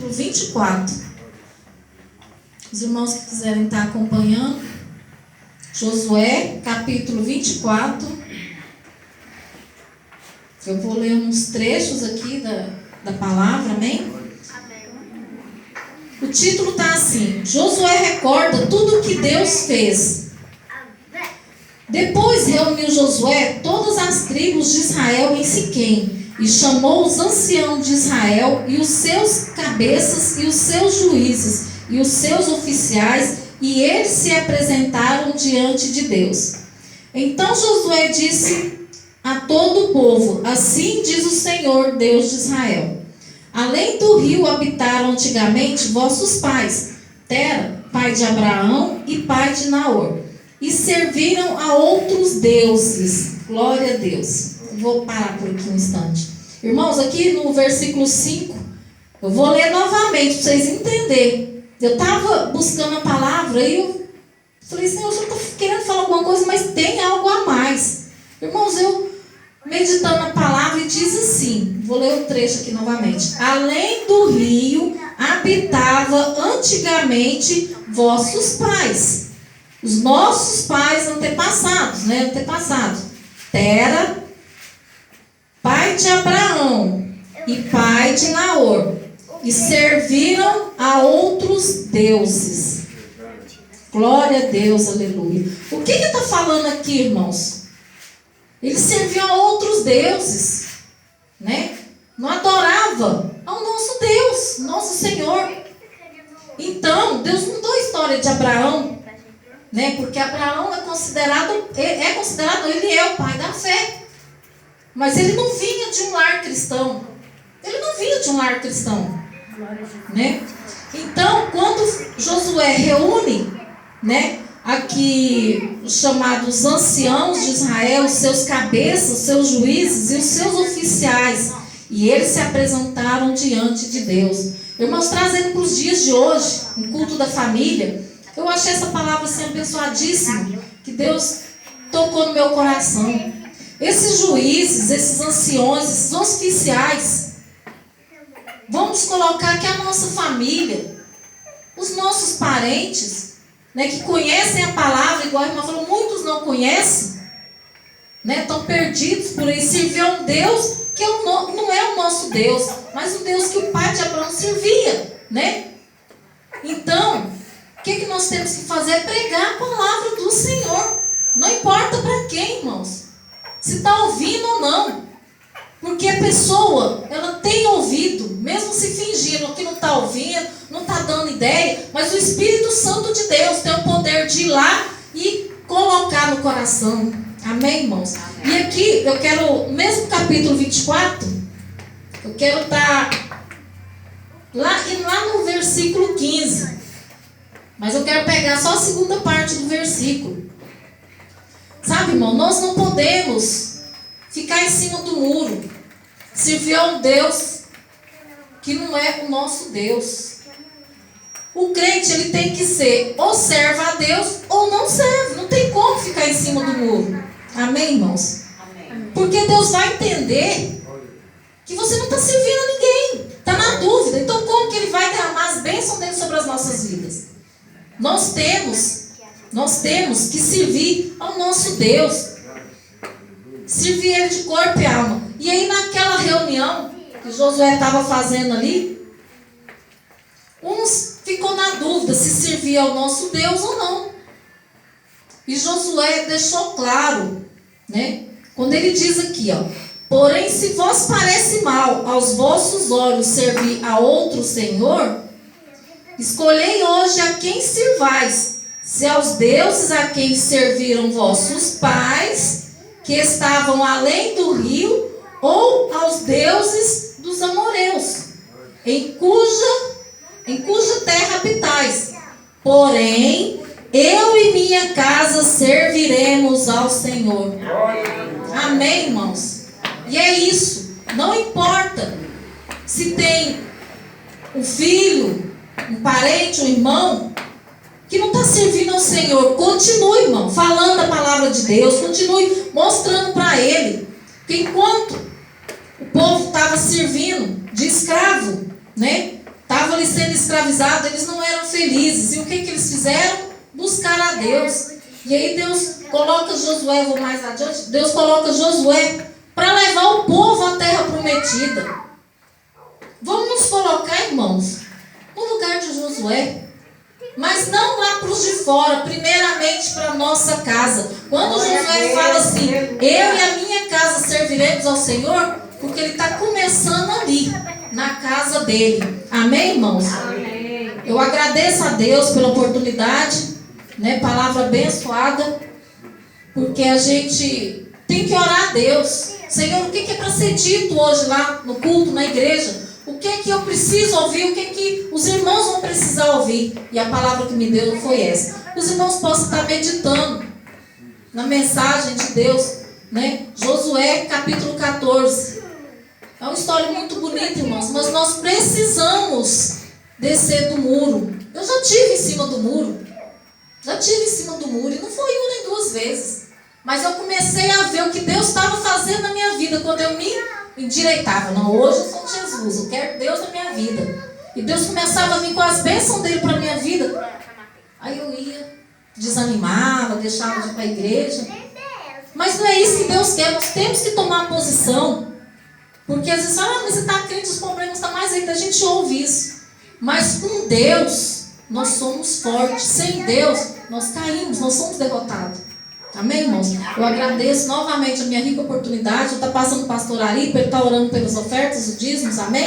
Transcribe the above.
24. Os irmãos que quiserem estar acompanhando, Josué, capítulo 24. Eu vou ler uns trechos aqui da palavra, amém? O título está assim: Josué recorda tudo o que Deus fez. Depois reuniu Josué todas as tribos de Israel em Siquém e chamou os anciãos de Israel e os seus cabeças e os seus juízes e os seus oficiais, e eles se apresentaram diante de Deus. Então Josué disse a todo o povo: assim diz o Senhor, Deus de Israel: além do rio habitaram antigamente vossos pais, Tera, pai de Abraão e pai de Naor, e serviram a outros deuses. Glória a Deus. Vou parar por aqui um instante. Irmãos, aqui no versículo 5, eu vou ler novamente para vocês entenderem. Eu estava buscando a palavra e eu falei: Senhor, eu estou querendo falar alguma coisa, mas tem algo a mais. Irmãos, eu meditando a palavra, e diz assim, vou ler o trecho aqui novamente: além do rio habitava antigamente vossos pais, os nossos pais antepassados, Tera, pai de Abraão e pai de Naor, e serviram a outros deuses. Glória a Deus, aleluia. O que está falando aqui, irmãos? Eles serviam a outros deuses, né? Não adorava ao nosso Deus, nosso Senhor. Então, Deus mudou a história de Abraão, né? Porque Abraão é considerado, ele é o pai da fé. Mas ele não vinha de um lar cristão. Né? Então, quando Josué reúne, né, aqui os chamados anciãos de Israel, os seus cabeças, os seus juízes e os seus oficiais, e eles se apresentaram diante de Deus. Irmãos, trazendo para os dias de hoje, um culto da família, eu achei essa palavra assim abençoadíssima, que Deus tocou no meu coração. Esses juízes, esses anciões, esses oficiais, vamos colocar que a nossa família, os nossos parentes, né, que conhecem a palavra, igual a irmã falou, muitos não conhecem, né, estão perdidos por aí, servir a um Deus que não é o nosso Deus, mas o Deus que o pai de Abraão servia, né? Então, o que nós temos que fazer é pregar a palavra do Senhor, não importa para quem, irmãos, se está ouvindo ou não. Porque a pessoa, ela tem ouvido, mesmo se fingindo que não está ouvindo, não está dando ideia, mas o Espírito Santo de Deus tem o poder de ir lá e colocar no coração. Amém, irmãos? Amém. E aqui, eu quero, mesmo capítulo 24, eu quero estar lá no versículo 15. Mas eu quero pegar só a segunda parte do versículo. Sabe, irmão, nós não podemos ficar em cima do muro, servir a um Deus que não é o nosso Deus. O crente, ele tem que ser ou serve a Deus ou não serve. Não tem como ficar em cima do muro. Amém, irmãos? Amém. Porque Deus vai entender que você não está servindo a ninguém. Está na dúvida. Então como que Ele vai derramar as bênçãos dele sobre as nossas vidas? Nós temos que servir ao nosso Deus. Servir Ele de corpo e alma. E aí naquela reunião que Josué estava fazendo ali, uns ficou na dúvida se servia ao nosso Deus ou não. E Josué deixou claro, né? Quando ele diz aqui, ó: porém, se vos parece mal aos vossos olhos servir a outro Senhor, escolhei hoje a quem sirvais, se aos deuses a quem serviram vossos pais, que estavam além do rio, ou aos deuses dos amoreus, em cuja terra habitais. Porém, eu e minha casa serviremos ao Senhor. Amém, irmãos? E é isso. Não importa se tem um filho, um parente, um irmão que não está servindo ao Senhor. Continue, irmão, falando a palavra de Deus. Continue mostrando para ele. Porque enquanto o povo estava servindo de escravo, né? Estava ali sendo escravizados, eles não eram felizes. E o que eles fizeram? Buscar a Deus. E aí Deus coloca Josué, vou mais adiante, Deus coloca Josué para levar o povo à terra prometida. Vamos nos colocar, irmãos, no lugar de Josué. Mas não lá para os de fora, primeiramente para a nossa casa. Quando Josué fala assim, eu e a minha casa serviremos ao Senhor, porque ele está começando ali, na casa dele. Amém, irmãos? Amém. Eu agradeço a Deus pela oportunidade, né, palavra abençoada, porque a gente tem que orar a Deus. Senhor, o que é para ser dito hoje lá no culto, na igreja? O que é que eu preciso ouvir? O que é que os irmãos vão precisar ouvir? E a palavra que me deu foi essa. Os irmãos possam estar meditando na mensagem de Deus, né? Josué capítulo 14. É uma história muito bonita, irmãos, mas nós precisamos descer do muro. Eu já estive em cima do muro. Já estive em cima do muro, e não foi uma nem duas vezes. Mas eu comecei a ver o que Deus estava fazendo na minha vida quando eu me endireitava. Não, hoje eu sou de Jesus, eu quero Deus na minha vida. E Deus começava a vir com as bênçãos dele para a minha vida. Aí eu ia, desanimava, deixava de ir para a igreja. Mas não é isso que Deus quer, nós temos que tomar posição. Porque às vezes, mas você está crente, os problemas estão mais ainda, a gente ouve isso. Mas com Deus, nós somos fortes. Sem Deus, nós caímos, nós somos derrotados. Amém, irmãos? Eu agradeço novamente a minha rica oportunidade. Eu estou passando o pastor Ari, para ele estar orando pelas ofertas, os dízimos, amém?